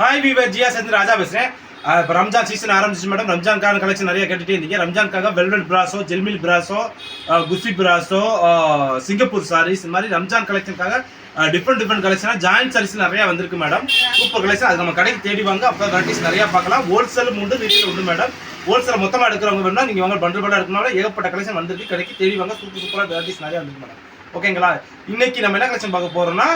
Hi viewer ஜியா சேர்ந்து ராஜா பேசுகிறேன். இப்போ ரம்ஜான் சீசன் ஆரம்பிச்சு மேடம். ரம்ஜான்கான கலெக்ஷன் நிறைய கேட்டுகிட்டே இருந்தீங்க. ரம்ஜான்காக வெல்வெட் பிராஸோ, ஜெல்மில் பிராஸோ, குஸ்ஸி பிராஸோ, சிங்கப்பூர் சாரீஸ், இந்த மாதிரி ரம்ஜான் கலெக்ஷனுக்காக டிஃப்ரெண்ட் கலெக்ஷனாக ஜாயின்ட் சாரீஸ் நிறையா வந்திருக்கு மேடம். Super collection. அது நம்ம கடைக்கு தேடி வாங்க, அப்போ வெரைட்டிஸ் நிறையா பார்க்கலாம். ஹோல்சேலும் உண்டு, ரீட்டெயில் உண்டு மேடம். ஹோல்சேலை மொத்தமாக எடுக்கிறவங்க வேணும்னா நீங்கள் வாங்க, பண்டல் எடுக்கணும்னா ஏகப்பட்ட கலெக்ஷன் வந்திருக்கு. கடைக்கு தேடி வாங்க, சூப்பராக வெரைட்டிஸ் நிறையா வந்திருக்கு மேடம். ஓகேங்களா? இன்னைக்கு நம்ம என்ன கலெக்ஷன் பார்க்க போறோம்னா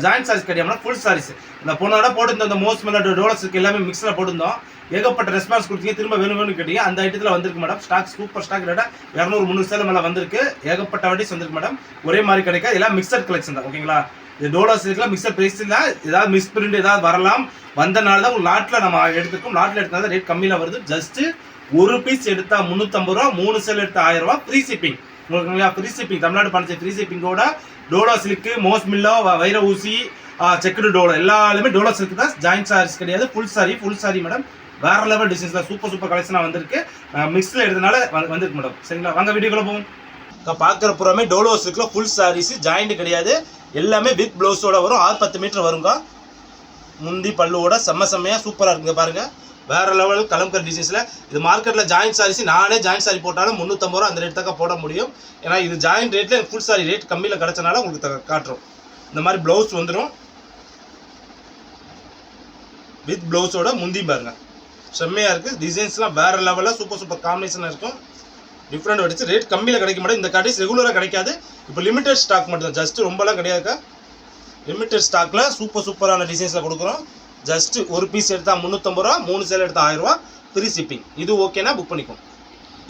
ஜாயின்ட் சாரீஸ் கிடையாதுனா ஃபுல் சாரீஸ். இந்த பொண்ணோட போட்டு இந்த மோஸ்ட் மெலட் டோலர்ஸ்க்கு எல்லாமே மிக்ஸில் போட்டுருந்தோம். ஏகப்பட்ட ரெஸ்பான்ஸ் கொடுத்தீங்க. திரும்ப வேணும்னு கேட்டீங்க. அந்த ஐட்டத்தில் வந்திருக்கு மேடம். ஸ்டாக் சூப்பர் ஸ்டாக் ரேட்டா 200-300 சேல் மேலே வந்திருக்கு. ஏகப்பட்ட வாட்டிஸ் வந்திருக்கு மேடம். ஒரே மாதிரி கிடைக்காது. எல்லாம் மிக்சட் கலெக்ஷன் தான். ஓகேங்களா? இது டோலர்ஸ் இருக்கலாம், மிக்சர் பிரைஸ் இல்லை. ஏதாவது மிஸ் பிரிண்ட் ஏதாவது வரலாம். வந்தனால தான் உங்களுக்கு லாட்டில் நம்ம எடுத்துருக்கோம். லாட்டில் எடுத்தனால ரேட் கம்மியில் வருது. ஜஸ்ட் ஒரு பீஸ் எடுத்தால் 350 ரூபா, 3 சேல் எடுத்தால் 1000 ரூபா. Free shipping. உங்களுக்கு ஃப்ரீ ஷிப்பிங் தமிழ்நாடு பண்ணி ஃப்ரீ ஷிப்பிங்கோட டோலோ சில்க்கு, மோஸ் மில்லோ, வைர ஊசி, செக்குடு டோலோ எல்லாருமே டோலோ சில்க்கு தான். ஜாயின்ட் சாரீஸ் கிடையாது. Full sorry madam. வேற லெவல் டிசைன்ஸ்ல சூப்பர் கலெக்ஷனாக வந்திருக்கு. மிக்ஸில் எடுத்தனால வந்திருக்கு மேடம். சரிங்களா? வாங்க வீடியோக்குள்ள போவோம். பார்க்குற புறமே டோலோ சில்க்ல ஃபுல் சாரீஸ், ஜாயிண்ட் கிடையாது. எல்லாமே வித் ப்ளவுஸோட வரும். 6-10 மீட்டர் வருங்க. முந்தி பல்லுவோட செம்மையாக சூப்பராக இருக்குங்க. பாருங்க, வேற லெவல் கலம்கர் டிசைன்ஸில். இது மார்க்கெட்டில் ஜாயின்ட் சாரீஸ் நானே ஜாயின்ட் சாரி போட்டாலும் 350 ரூபா அந்த ரேட் தாக்க போட முடியும். ஏன்னா இது ஜாயின்ட் ரேட்டில் ஃபுல் சாரி ரேட் கம்மியில் கிடச்சனால உங்களுக்கு காட்டுறோம். இந்த மாதிரி ப்ளவுஸ் வந்துடும். வித் ப்ளவுஸோட முந்தி பாருங்க, செம்மையாக இருக்குது. டிசைன்ஸ்லாம் வேற லெவலில் சூப்பர் காம்பினேஷனாக இருக்கும். டிஃப்ரெண்ட் வடிச்சு ரேட் கம்மியில் கிடைக்க மாட்டேன். இந்த கடைசி ரெகுலராக கிடைக்காது. இப்போ லிமிடெட் ஸ்டாக் மட்டும் தான். ஜஸ்ட் ரொம்பலாம் கிடையாது. லிமிடெட் ஸ்டாக்கில் சூப்பரான டிசைன்ஸில் கொடுக்குறோம். ஜஸ்ட் ஒரு பீஸ் எடுத்தால் 350 ரூபா, 3 சேல் எடுத்தால் 1000 ரூபா. Free shipping. இது ஓகேனா புக் பண்ணிக்கோம்.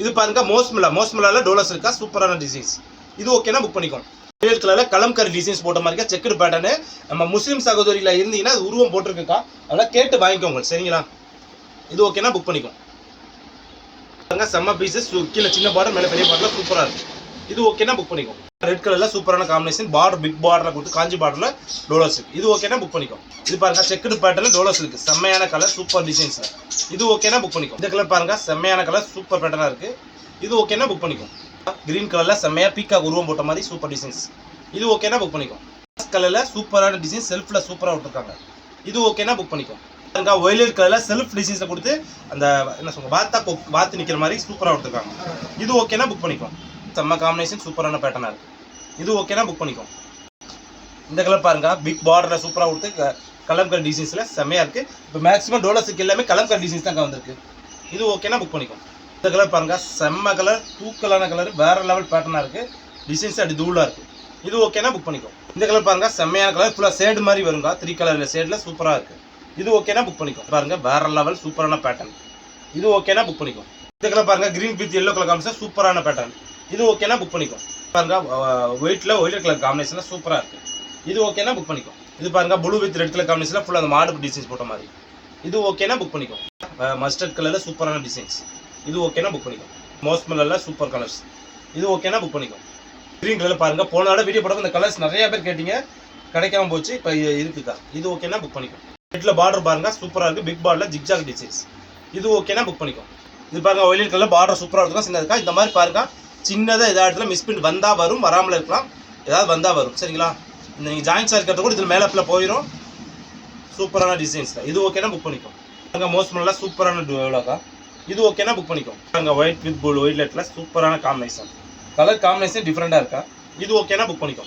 இது பாருங்க மோஸ்மில்லாவில் டோலர்ஸ் இருக்கா, சூப்பரான டிசைன்ஸ். இது ஓகேனா புக் பண்ணிக்கோம். வேல் கலரில் கலம்கரி டிசைன்ஸ் போட்ட மாதிரி இருக்கா, செக்குடு பேட்டர்னு. நம்ம முஸ்லீம் சகோதரியில் இருந்தீங்கன்னா அது உருவம் போட்டிருக்கா, அதெல்லாம் கேட்டு வாங்கிக்கோங்க. சரிங்களா? இது ஓகேனா புக் பண்ணிக்கோம். செம்ம பீசஸ், கீழே சின்ன பார்டர், மேலே பெரிய பார்டர், சூப்பராக இருக்கும். இது ஓகேனா புக் பண்ணிக்கோம். ரெட் கலரில் சூப்பரான காம்பினேஷன். பார்டர் பிக் பார்டரில் கொடுத்து காஞ்சி பார்டரில் டோலர்ஸ் இருக்கு. இது ஓகேனா புக் பண்ணிக்கோம். இது பாருங்க, செக்குடு பேட்டர்ல டோலர்ஸ் இருக்கு. செம்மையான கலர், சூப்பர் டிசைன்ஸ். இது ஓகேனா புக் பண்ணிக்கோம். இந்த கலர் பாருங்க, செம்மையான கலர், சூப்பர் பேட்டர்னா இருக்கு. இது ஓகேனா புக் பண்ணிக்கோம். கிரீன் கலர்ல செம்மையா பீக்காக் உருவம் போட்ட மாதிரி சூப்பர் டிசைன்ஸ். இது ஓகேனா புக் பண்ணிக்கோம். கலர்ல சூப்பரான டிசைன், செல்ஃப்ல சூப்பரா விட்டுருக்காங்க. இது ஓகேனா புக் பண்ணிக்கோம். வயலட் கலர்ல செல்ஃப் டிசைன்ஸ்ல கொடுத்து அந்த என்ன சொல்லுங்க, வாத்து நிக்கிற மாதிரி சூப்பரா விட்டுருக்காங்க. இது ஓகேனா புக் பண்ணிக்கோம். செம்ம காம்பினேஷன், சூப்பரான பேட்டர்னா இருக்கு. இது ஓகேனா புக் பண்ணிக்கோம். இந்த கலர் பாருங்க, பிக் பார்டரில் சூப்பராக கொடுத்து கலம்கர் டிசைன்ஸில் செம்மையாக இருக்குது. இப்போ மேக்ஸிமம் டோலர்ஸுக்கு எல்லாமே கலம்கர் டிசைன்ஸ் தான் வந்திருக்கு. இது ஓகேனா புக் பண்ணிக்கோம். இந்த கலர் பாருங்க, செம்ம கலர், தூக்கலான கலர், வேறு லெவல் பேட்டர்னாக இருக்குது. டிசைன்ஸ் அப்படி தூளாக இருக்குது. இது ஓகேனா புக் பண்ணிக்கோம். இந்த கலர் பாருங்க, செம்மையான கலர், ஃபுல்லாக ஷேடு மாதிரி வருங்க. 3 கலரில் ஷேடில் சூப்பராக இருக்குது. இது ஓகேனா புக் பண்ணிக்கோம். பாருங்க, வேறு லெவல் சூப்பரான பேட்டர்ன். இது ஓகேனா புக் பண்ணிக்கோம். இந்த கலர் பாருங்க, green with yellow colour combination, சூப்பரான பேட்டர்ன். இது ஓகேனா புக் பண்ணிக்கோம். பாருங்க, ஒயிட் கலர் காம்பினேஷன்ல சூப்பராக இருக்குது. இது ஓகேனா புக் பண்ணிக்கோ. இது பாருங்க, ப்ளூ வித் ரெட் கலர் காம்பினேஷன்ல ஃபுல்லாக அந்த மாடு டிசைன்ஸ் போட்ட மாதிரி. இது ஓகேனா புக் பண்ணிக்கோ. மஸ்டர்ட் கலர்ல சூப்பரான டிசைன்ஸ். இது ஓகேனா புக் பண்ணிக்கோ. மோஸ்மெல்ல சூப்பர் கலர்ஸ். இது ஓகேனா புக் பண்ணிக்கோ. கிரீன் கலர் பாருங்க, போன ஆட வீடியோ போடும்போது இந்த கலர்ஸ் நிறைய பேர் கேட்டீங்க, கிடைக்காம போச்சு. இப்போ இருக்குக்கா. இது ஓகேனா புக் பண்ணிக்கோ. ரெட்ல பார்டர் பாருங்க, சூப்பராக இருக்கு. பிக் பார்டர்ல ஜிக்ஜாக் டிசைன்ஸ். இது ஓகேனா புக் பண்ணிக்கோ. இது பாருங்க, ஒயிலட் கலர் பார்டர் சூப்பராக இருக்கும். சின்னதுக்கா இந்த மாதிரி பாருங்க, சின்னதாக ஏதாவது இடத்துல மிஸ் பண்ணி வந்தால் வரும், வராமல் இருக்கலாம். ஏதாவது வந்தால் வரும். சரிங்களா? இந்த நீங்கள் ஜாயின்ட் சாரி கட்ட கூட இதில் மேலப்பில் போயிடும். சூப்பரான டிசைன்ஸ் தான். இது ஓகேனா புக் பண்ணிக்கோ. அங்கே மோஸ்ட்மெல்லாம் சூப்பரான டோலாக்கா. இது ஓகேனா புக் பண்ணிக்கோ. அங்கே ஒயிட் வித் ப்ளூ, ஒயிட்லெட்டில் சூப்பரான காம்பினேஷன். கலர் காம்பினேஷன் டிஃப்ரெண்டாக இருக்கா. இது ஓகேனா புக் பண்ணிக்கோ.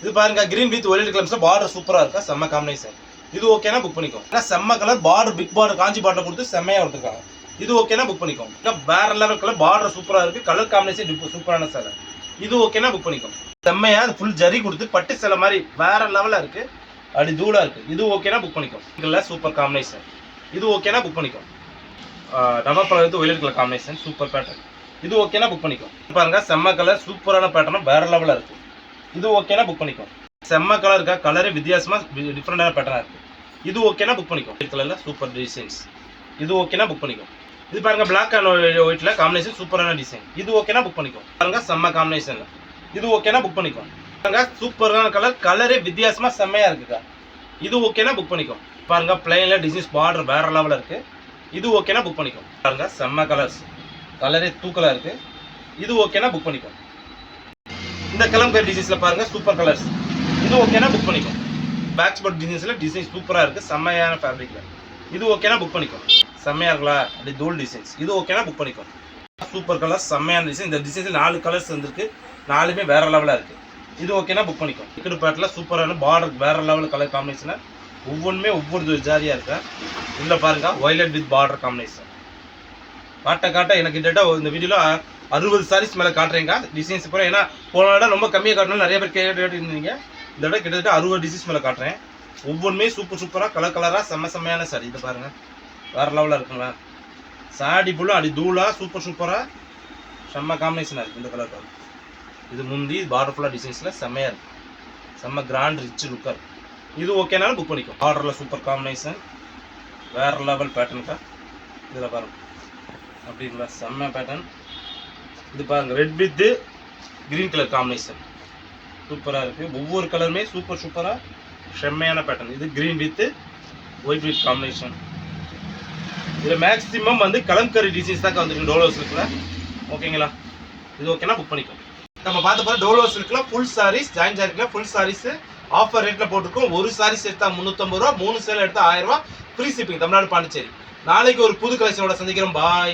இது பாருங்க, கிரீன் வித் ஒயிட் கலர்ஸில் பார்டர் சூப்பராக இருக்கா, செம்ம காம்பினேஷன். இது ஓகேனா புக் பண்ணிக்கோ. ஏன்னா செம்ம கலர், பார்டர் பிக் பார்டர், காஞ்சி பார்டர் கொடுத்து செம்மையாக கொடுத்துருக்காங்க. இது ஓகேனா புக் பண்ணிக்கோம். வேற லெவல் கலர், பார்டர் சூப்பராக இருக்குது. கலர் காம்பினேஷன் சூப்பரான சேலை. இது ஓகேனா புக் பண்ணிக்கோம். செம்மையா ஃபுல் ஜரி கொடுத்து பட்டு சேலை மாதிரி வேற லெவலாக இருக்குது. அப்படி தூளாக இருக்குது. இது ஓகேனா புக் பண்ணிக்கோம். இதில் சூப்பர் காம்பினேஷன். இது ஓகேனா புக் பண்ணிக்கோம். ரப்பர் கலர் வந்து violet colour combination, super pattern. இது ஓகேனா புக் பண்ணிக்கோம். பாருங்க, செம்ம கலர், சூப்பரான பேட்டர்ன், வேற லெவலாக இருக்குது. இது ஓகேனா புக் பண்ணிக்கோம். செம்ம கலர் இருக்கா, கலரே வித்தியாசமாக டிஃப்ரெண்டான பேட்டர்னாக இருக்குது. இது ஓகேனா புக் பண்ணிக்கோம். ஒயிட் கலரில் சூப்பர் டிசைன்ஸ். இது ஓகேனா புக் பண்ணிக்கோம். இது பாருங்க, பிளாக் அண்ட் ஒயிட்ல காம்பினேஷன், சூப்பரான டிசைன். இது ஓகேனா புக் பண்ணிக்கோ. பாருங்க, செம்ம காம்பினேஷன்ல. இது ஓகேனா புக் பண்ணிக்கோ. பாருங்க, சூப்பரான கலர், கலரே வித்தியாசமா செம்மையா இருக்குக்கா. இது ஓகேனா புக் பண்ணிக்கோ. பாருங்க, பிளைன்ல டிசைன்ஸ், பார்டர் வேற லெவல்ல இருக்கு. இது ஓகேனா புக் பண்ணிக்கோ. பாருங்க, செம்ம கலர்ஸ், கலரே தூக்கலா இருக்கு. இது ஓகேனா புக் பண்ணிக்கோ. இந்த கலம்கரி டிசைன்ஸ்ல பாருங்க, சூப்பர் கலர்ஸ். இது ஓகேனா புக் பண்ணிக்கோ. பேக் பட் டிசைன்ஸ்ல டிசைன் சூப்பரா இருக்கு, செம்மையான ஃபேப்ரிக்ல. இது ஓகேனா புக் பண்ணிக்கோ. செம்மையா இருக்குல்ல, அப்படி தூள் டிசைன்ஸ். இது ஓகேனா புக் பண்ணிக்கோ. சூப்பர் கலர், செம்மையான டிசைன். இந்த டிசைன்ல 4 கலர்ஸ் வந்திருக்கு, 4மே வேற லெவலா இருக்கு. இது ஓகேனா புக் பண்ணிக்கோ. டிக்கெட் பேட்ல சூப்பரான பார்டர் வேற லெவல் கலர் காம்பினேஷன், ஒவ்வொன்றுமே ஒவ்வொரு ஜாரியா இருக்கு. உள்ள பாருங்க, வயலட் வித் பார்டர் காம்பினேஷன். காட்ட எனக்கு கிட்டத்தட்ட இந்த வீடியோல 60 சாரீஸ் மேல காட்டுறேங்க டிசைன்ஸ் பூரா. ஏன்னா போன இடம் ரொம்ப கம்மியாக காட்டணும், நிறைய பேர் கேட்டு இருந்தீங்க. இந்த விட கிட்டத்தட்ட 60 டிசைன்ஸ் மேல காட்டுறேன். ஒவ்வொன்றுமே சூப்பரா கலரா செம்மையான சாரி. இது பாருங்க, வேற லெவலில் இருக்குங்களா. சாடி ஃபுல்லும் அடி தூளா சூப்பரா செம்ம காம்பினேஷனாக இருக்குது. இந்த கலர் இது முந்தி பார்டர் ஃபுல்லாக டிசைன்ஸில் செம்மையாக இருக்குது, செம்ம கிராண்ட் ரிச் லுக்காக இருக்குது. இது ஓகேனாலும் புக் பண்ணிக்கும். பார்டரில் சூப்பர் காம்பினேஷன், வேற லெவல் பேட்டர்னுக்கா. இதில் பாருங்க அப்படிங்களா, செம்ம பேட்டர்ன். இது பாருங்க, red with green colour combination சூப்பராக இருக்குது. ஒவ்வொரு கலருமே சூப்பராக செம்மையான பேட்டர்ன். இது green with white with combination. இதில் மேக்ஸிமம் வந்து கலம்கரி டிசைன்ஸ் தான் வந்துருக்கு டோலோ சில்க்ல. ஓகேங்களா, இது ஓகேனா புக் பண்ணிக்கோ. நம்ம பார்த்த போகிற டோலோ சில்க்ல ஃபுல் சாரீஸ், ஜாயின் சாரிக்குல ஃபுல் சாரீஸ் ஆஃபர் ரேட்டில் போட்டிருக்கோம். ஒரு சாரீஸ் எடுத்தால் 350 ரூபா, 3 சேலை எடுத்தால் 1000 ரூபா, ஃப்ரீ ஷிப்பிங் தமிழ்நாடு பாண்டிச்சேரி. நாளைக்கு ஒரு புது கலெக்ஷனோட சந்திக்கிறோம். பாய்.